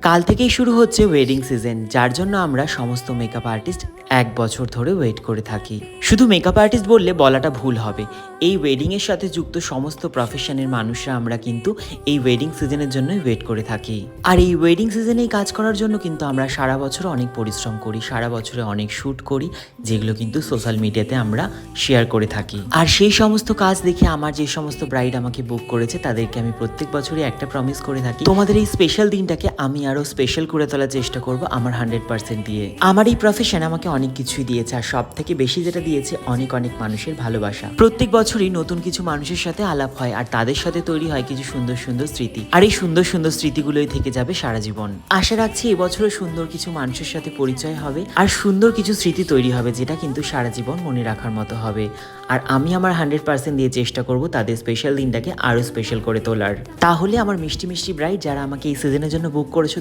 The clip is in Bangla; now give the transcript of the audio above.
কাল থেকেই শুরু হচ্ছে ওয়েডিং সিজন, যার জন্য আমরা সমস্ত মেকআপ আর্টিস্ট 1 বছর ধরে ওয়েট করে থাকি। শুধু মেকআপ আর্টিস্ট বললে বলাটা ভুল হবে, এই ওয়েডিং এর সাথে যুক্ত সমস্ত প্রফেশনের মানুষরা আমরা কিন্তু এই ওয়েডিং সিজনের জন্যই ওয়েট করে থাকি। আর এই ওয়েডিং সিজনেই কাজ করার জন্য কিন্তু আমরা সারা বছর অনেক পরিশ্রম করি, সারা বছরে অনেক শ্যুট করি, যেগুলো কিন্তু সোশ্যাল মিডিয়াতে আমরা শেয়ার করে থাকি। আর সেই সমস্ত কাজ দেখে আমার যে সমস্ত ব্রাইড আমাকে বুক করেছে তাদেরকে আমি প্রত্যেক বছরই একটা প্রমিস করে থাকি, তোমাদের এই স্পেশাল দিনটাকে আমি আরো স্পেশাল করে তোলার চেষ্টা করব আমার 100% দিয়ে। আমার এই প্রফেশন আমাকে অনেক কিছুই দিয়েছে, আর সব থেকে বেশি যেটা দিয়েছে অনেক অনেক মানুষের ভালোবাসা। প্রত্যেক বছরই নতুন কিছু মানুষের সাথে আলাপ হয়, আর তাদের সাথে তৈরি হয় কিছু সুন্দর সুন্দর স্মৃতি, আর এই সুন্দর সুন্দর স্মৃতিগুলোই থেকে যাবে সারা জীবন। আশা রাখছি এবছরও সুন্দর কিছু মানুষের সাথে পরিচয় হবে, আর সুন্দর কিছু স্মৃতি তৈরি হবে, যেটা কিন্তু সারা জীবন মনে রাখার মতো হবে। আর আমি আমার 100% দিয়ে চেষ্টা করব তাদের স্পেশাল দিনটাকে আরো স্পেশাল করে তোলার। তাহলে আমার মিষ্টি মিষ্টি ব্রাইড যারা আমাকে এই সিজনের জন্য বুক করেছো,